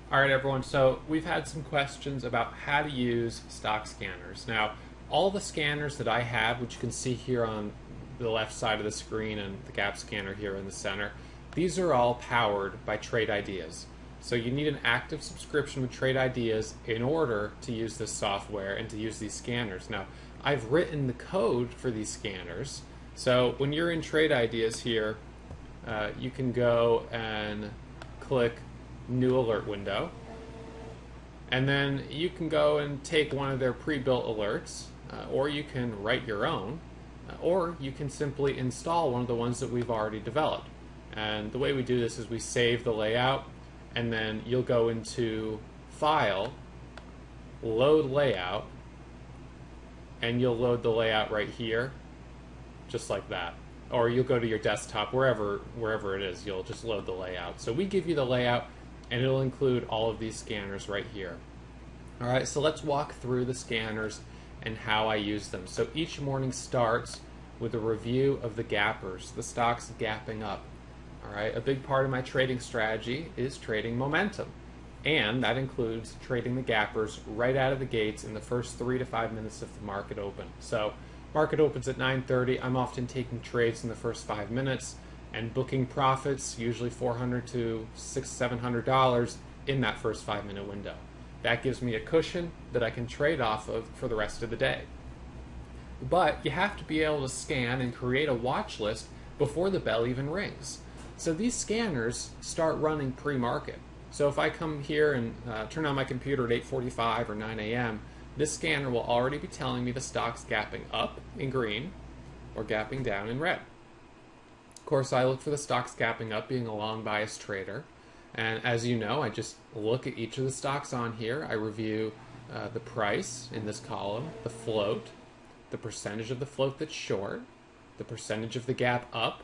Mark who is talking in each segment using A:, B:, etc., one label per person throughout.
A: All right, everyone. So we've had some questions about how to use stock scanners. Now, all the scanners that I have, which you can see here on the left side of the screen and the gap scanner here in the center, these are all powered by Trade Ideas. So you need an active subscription with Trade Ideas in order to use this software and to use these scanners. Now, I've written the code for these scanners. So when you're in Trade Ideas here, you can go and click New Alert Window, and then you can go and take one of their pre-built alerts, or you can write your own, or you can simply install one of the ones that we've already developed. And the way we do this is we save the layout, and then you'll go into File, Load Layout, and you'll load the layout right here, just like that. Or you'll go to your desktop, wherever it is, you'll just load the layout. So we give you the layout, and it'll include all of these scanners right here. All right, so let's walk through the scanners and how I use them. So each morning starts with a review of the gappers, the stocks gapping up. All right, a big part of my trading strategy is trading momentum, and that includes trading the gappers right out of the gates in the first 3 to 5 minutes of the market open. So market opens at 9:30. I'm often taking trades in the first 5 minutes and booking profits, usually $400 to $700 in that first 5-minute window. That gives me a cushion that I can trade off of for the rest of the day. But you have to be able to scan and create a watch list before the bell even rings. So these scanners start running pre-market. So if I come here and turn on my computer at 8:45 or 9 a.m., this scanner will already be telling me the stock's gapping up in green or gapping down in red. Of course, I look for the stocks gapping up, being a long bias trader. And as you know, I just look at each of the stocks on here. I review the price in this column, the float, the percentage of the float that's short, the percentage of the gap up,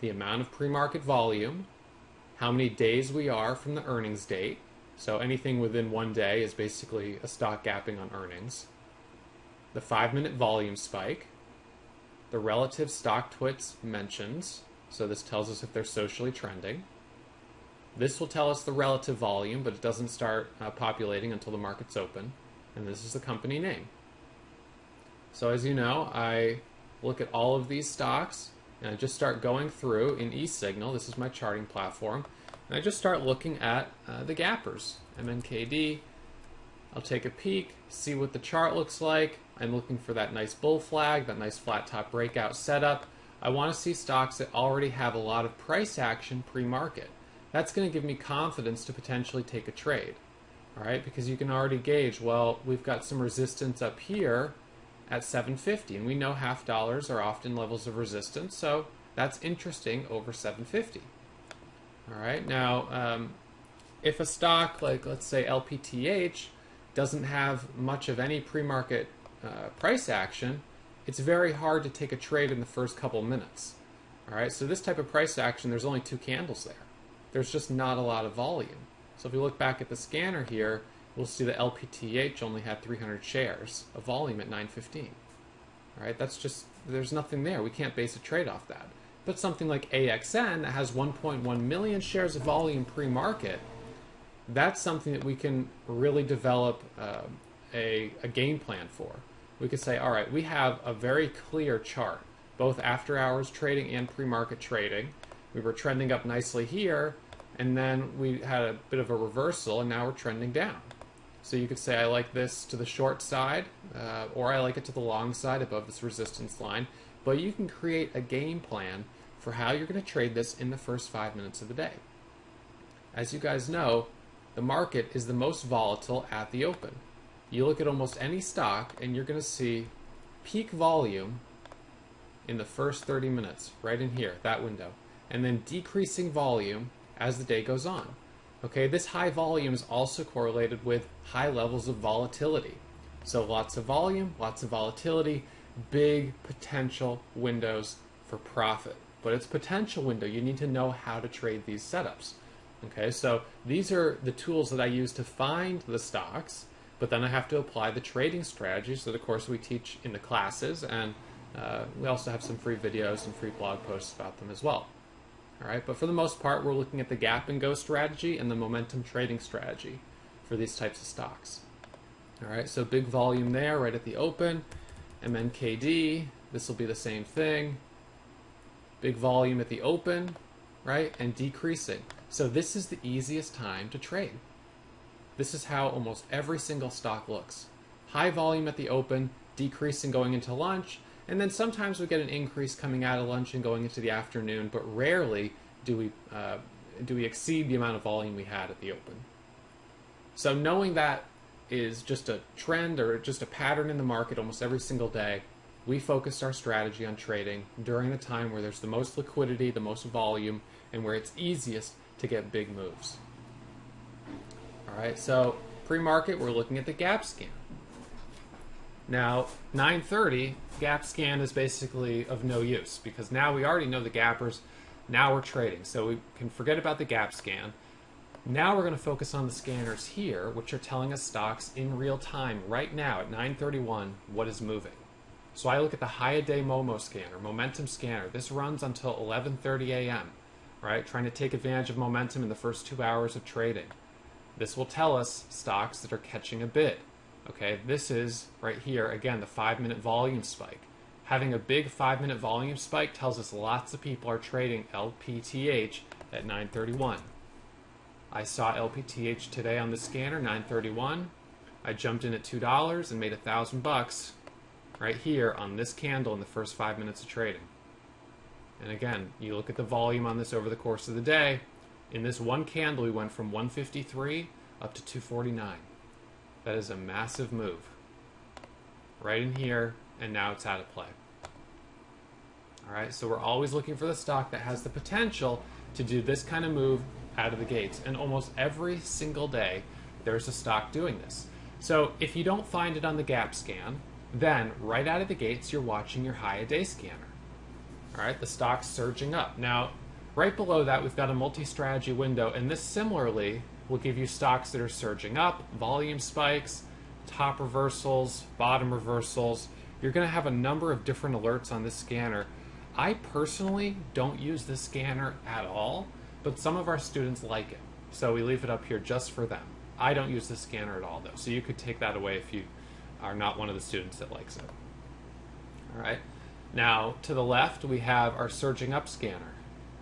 A: the amount of pre-market volume, how many days we are from the earnings date. So anything within 1 day is basically a stock gapping on earnings. The 5-minute volume spike, the relative stock twits mentions, so this tells us if they're socially trending. This will tell us the relative volume, but it doesn't start populating until the market's open. And this is the company name. So as you know, I look at all of these stocks, and I just start going through in eSignal. This is my charting platform. And I just start looking at the gappers, MNKD. I'll take a peek, see what the chart looks like. I'm looking for that nice bull flag, that nice flat top breakout setup. I want to see stocks that already have a lot of price action pre-market. That's going to give me confidence to potentially take a trade. All right, because you can already gauge, well, we've got some resistance up here at 750, and we know half dollars are often levels of resistance, so that's interesting over 750. All right, now if a stock like, let's say, LPTH doesn't have much of any pre-market price action, it's very hard to take a trade in the first couple minutes. All right, so this type of price action, there's only 2 candles there. There's just not a lot of volume. So if we look back at the scanner here, we'll see that LPTH only had 300 shares of volume at 9:15. All right, that's just, there's nothing there. We can't base a trade off that. But something like AXN that has 1.1 million shares of volume pre-market, that's something that we can really develop a game plan for. We could say, all right, we have a very clear chart, both after hours trading and pre-market trading. We were trending up nicely here, and then we had a bit of a reversal, and now we're trending down. So you could say, I like this to the short side, or I like it to the long side above this resistance line. But you can create a game plan for how you're going to trade this in the first 5 minutes of the day. As you guys know, the market is the most volatile at the open. You look at almost any stock, and you're going to see peak volume in the first 30 minutes, right in here, that window, and then decreasing volume as the day goes on. Okay, this high volume is also correlated with high levels of volatility. So lots of volume, lots of volatility, big potential windows for profit. But it's potential window. You need to know how to trade these setups. Okay, so these are the tools that I use to find the stocks, but then I have to apply the trading strategies that, of course, we teach in the classes, and we also have some free videos and free blog posts about them as well. All right, but for the most part, we're looking at the gap and go strategy and the momentum trading strategy for these types of stocks. All right, so big volume there right at the open. MNKD, this will be the same thing. Big volume at the open, right, and decreasing. So this is the easiest time to trade. This is how almost every single stock looks. High volume at the open, decreasing going into lunch, and then sometimes we get an increase coming out of lunch and going into the afternoon, but rarely do we exceed the amount of volume we had at the open. So knowing that is just a trend or just a pattern in the market almost every single day, we focused our strategy on trading during the time where there's the most liquidity, the most volume, and where it's easiest to get big moves. All right, so pre-market, we're looking at the gap scan. Now, 9:30, gap scan is basically of no use because now we already know the gappers. Now we're trading, so we can forget about the gap scan. Now we're going to focus on the scanners here, which are telling us stocks in real time right now at 9:31 what is moving. So I look at the high-a-day Momo scanner, momentum scanner. This runs until 11:30 a.m., right? Trying to take advantage of momentum in the first 2 hours of trading. This will tell us stocks that are catching a bid. Okay, this is right here, again, the 5-minute volume spike. Having a big 5-minute volume spike tells us lots of people are trading LPTH at 9:31. I saw LPTH today on the scanner, 9:31. I jumped in at $2 and made $1,000 right here on this candle in the first 5 minutes of trading. And again, you look at the volume on this over the course of the day. In this one candle, we went from 153 up to 249. That is a massive move. Right in here, and now it's out of play. All right, so we're always looking for the stock that has the potential to do this kind of move out of the gates. And almost every single day, there's a stock doing this. So if you don't find it on the gap scan, then right out of the gates, you're watching your high-a-day scanner. All right, the stock's surging up. Now, right below that, we've got a multi-strategy window, and this similarly will give you stocks that are surging up, volume spikes, top reversals, bottom reversals. You're going to have a number of different alerts on this scanner. I personally don't use this scanner at all, but some of our students like it. So we leave it up here just for them. I don't use this scanner at all, though, so you could take that away if you are not one of the students that likes it. All right. Now, to the left, we have our surging up scanner.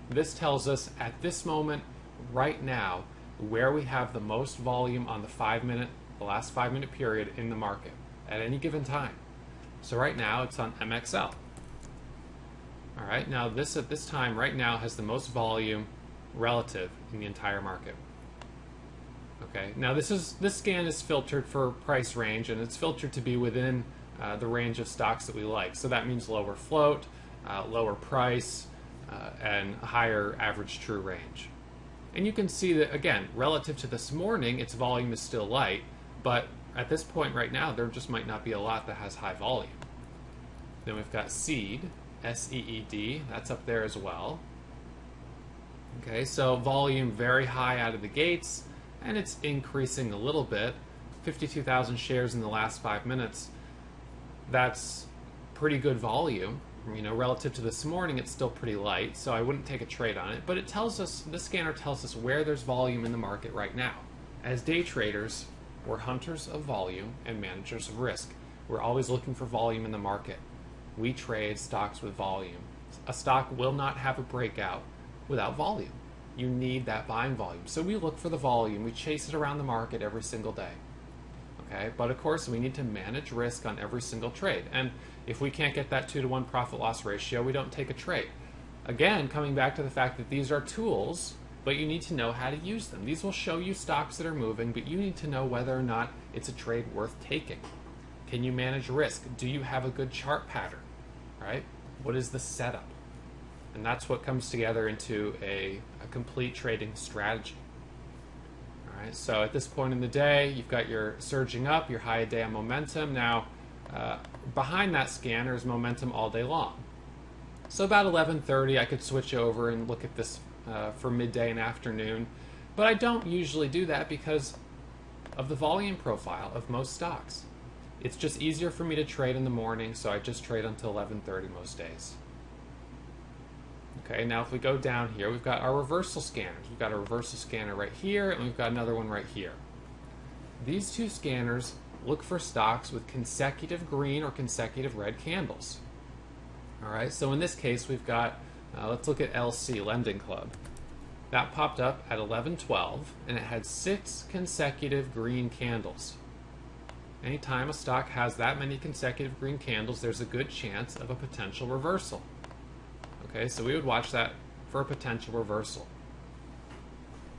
A: This tells us at this moment, right now, where we have the most volume on the last 5-minute period in the market at any given time. So right now it's on MXL. All right, now this at this time right now has the most volume relative in the entire market. Okay, now this scan is filtered for price range, and it's filtered to be within the range of stocks that we like. So that means lower float, lower price, and a higher average true range. And you can see that, again, relative to this morning, its volume is still light, but at this point right now, there just might not be a lot that has high volume. Then we've got SEED, S-E-E-D, that's up there as well. Okay, so volume very high out of the gates, and it's increasing a little bit. 52,000 shares in the last 5 minutes. That's pretty good volume. You know, relative to this morning, it's still pretty light, so I wouldn't take a trade on it. But it tells us, this scanner tells us where there's volume in the market right now. As day traders, we're hunters of volume and managers of risk. We're always looking for volume in the market. We trade stocks with volume. A stock will not have a breakout without volume. You need that buying volume. So we look for the volume. We chase it around the market every single day. Okay, but of course we need to manage risk on every single trade. And if we can't get that 2-to-1 profit-loss ratio, we don't take a trade. Again, coming back to the fact that these are tools, but you need to know how to use them. These will show you stocks that are moving, but you need to know whether or not it's a trade worth taking. Can you manage risk? Do you have a good chart pattern? Right? What is the setup? And that's what comes together into a complete trading strategy. All right, so at this point in the day, you've got your surging up, your high day on momentum. Now, behind that scanner is momentum all day long. So about 11:30, I could switch over and look at this for midday and afternoon. But I don't usually do that because of the volume profile of most stocks. It's just easier for me to trade in the morning, so I just trade until 11:30 most days. Okay, now if we go down here, we've got our reversal scanners. We've got a reversal scanner right here, and we've got another one right here. These two scanners look for stocks with consecutive green or consecutive red candles. All right, so in this case, we've got, let's look at LC, Lending Club. That popped up at 11:12, and it had 6 consecutive green candles. Anytime a stock has that many consecutive green candles, there's a good chance of a potential reversal. Okay, so we would watch that for a potential reversal.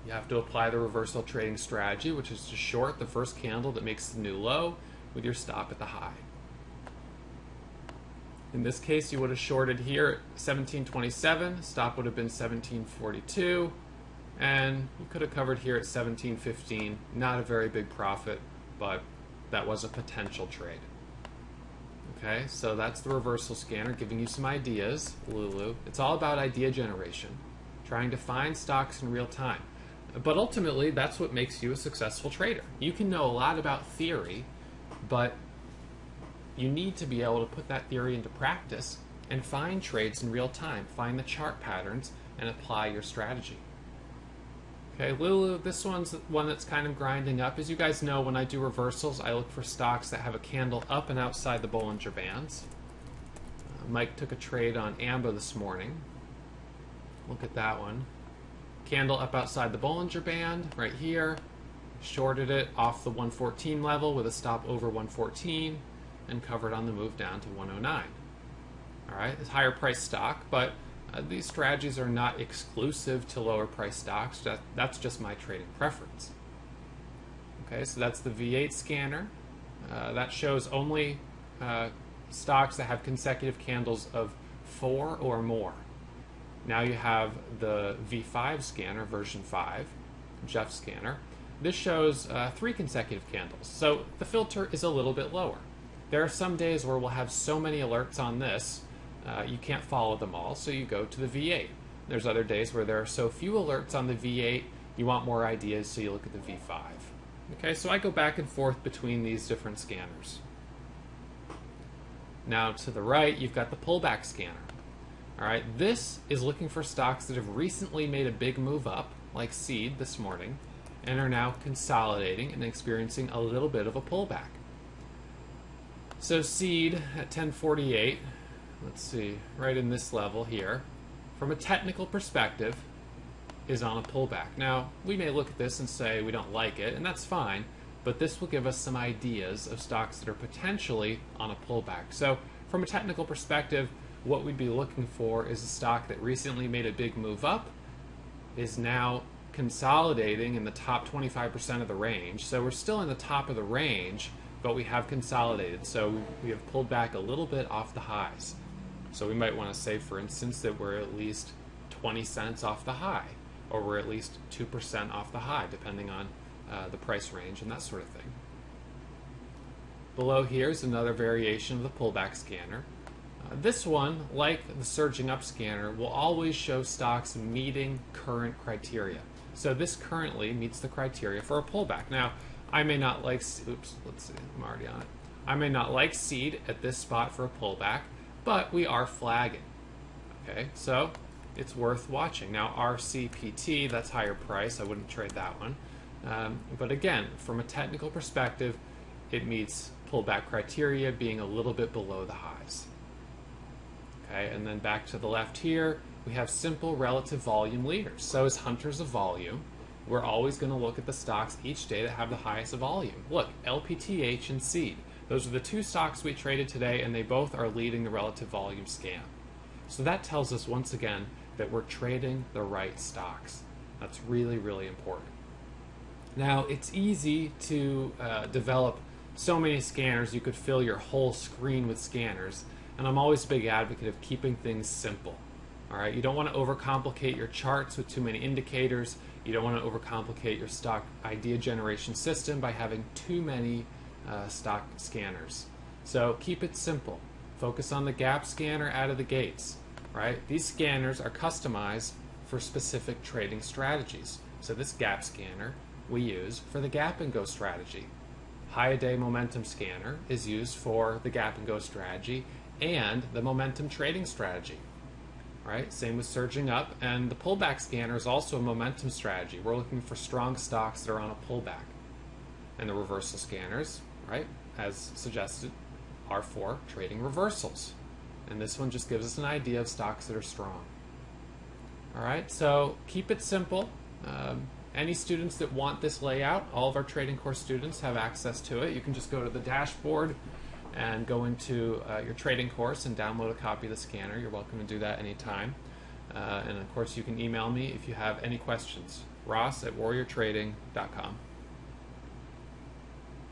A: You have to apply the reversal trading strategy, which is to short the first candle that makes the new low with your stop at the high. In this case, you would have shorted here at 1727, stop would have been 1742, and you could have covered here at 1715. Not a very big profit, but that was a potential trade. Okay, so that's the reversal scanner giving you some ideas, Lulu. It's all about idea generation, trying to find stocks in real time. But ultimately, that's what makes you a successful trader. You can know a lot about theory, but you need to be able to put that theory into practice and find trades in real time, find the chart patterns, and apply your strategy. Okay, Lulu, this one's one that's kind of grinding up. As you guys know, when I do reversals, I look for stocks that have a candle up and outside the Bollinger Bands. Mike took a trade on AMBA this morning. Look at that one. Candle up outside the Bollinger Band, right here. Shorted it off the 114 level with a stop over 114 and covered on the move down to 109. All right, it's higher price stock, but these strategies are not exclusive to lower price stocks. That's just my trading preference. Okay, so that's the V8 scanner. That shows only stocks that have consecutive candles of 4 or more. Now you have the V5 scanner, version 5, Jeff scanner. This shows 3 consecutive candles, so the filter is a little bit lower. There are some days where we'll have so many alerts on this, you can't follow them all, so you go to the V8. There's other days where there are so few alerts on the V8, you want more ideas, so you look at the V5. Okay, so I go back and forth between these different scanners. Now to the right, you've got the Pullback Scanner. All right, this is looking for stocks that have recently made a big move up, like Seed this morning, and are now consolidating and experiencing a little bit of a pullback. So Seed at 1048, let's see, right in this level here, from a technical perspective, is on a pullback. Now, we may look at this and say we don't like it, and that's fine, but this will give us some ideas of stocks that are potentially on a pullback. So from a technical perspective, what we'd be looking for is a stock that recently made a big move up, is now consolidating in the top 25% of the range. So we're still in the top of the range, but we have consolidated. So we have pulled back a little bit off the highs. So we might want to say, for instance, that we're at least 20 cents off the high, or we're at least 2% off the high, depending on the price range and that sort of thing. Below here is another variation of the pullback scanner. This one, like the surging up scanner, will always show stocks meeting current criteria. So this currently meets the criteria for a pullback. Now, I may not like, oops, let's see, I'm already on it. I may not like Seed at this spot for a pullback, but we are flagging. Okay, so it's worth watching. Now, RCPT, that's higher price. I wouldn't trade that one. But again, from a technical perspective, it meets pullback criteria, being a little bit below the highs. Okay, and then back to the left here, we have simple relative volume leaders. So as hunters of volume, we're always going to look at the stocks each day that have the highest volume. Look, LPTH and Seed. Those are the 2 stocks we traded today, and they both are leading the relative volume scan. So that tells us once again that we're trading the right stocks. That's really, really important. Now, it's easy to develop so many scanners, you could fill your whole screen with scanners. And I'm always a big advocate of keeping things simple. All right, you don't want to overcomplicate your charts with too many indicators. You don't want to overcomplicate your stock idea generation system by having too many stock scanners. So keep it simple. Focus on the gap scanner out of the gates. Right? These scanners are customized for specific trading strategies. So this gap scanner we use for the gap and go strategy. High a day momentum scanner is used for the gap and go strategy and the momentum trading strategy. right? Same with surging up. And the pullback scanner is also a momentum strategy. We're looking for strong stocks that are on a pullback. And the reversal scanners, right, as suggested, are for trading reversals. And this one just gives us an idea of stocks that are strong. All right, so keep it simple. Any students that want this layout, all of our trading course students have access to it. You can just go to the dashboard and go into your trading course and download a copy of the scanner. You're welcome to do that anytime. And of course, you can email me if you have any questions. Ross@warriortrading.com.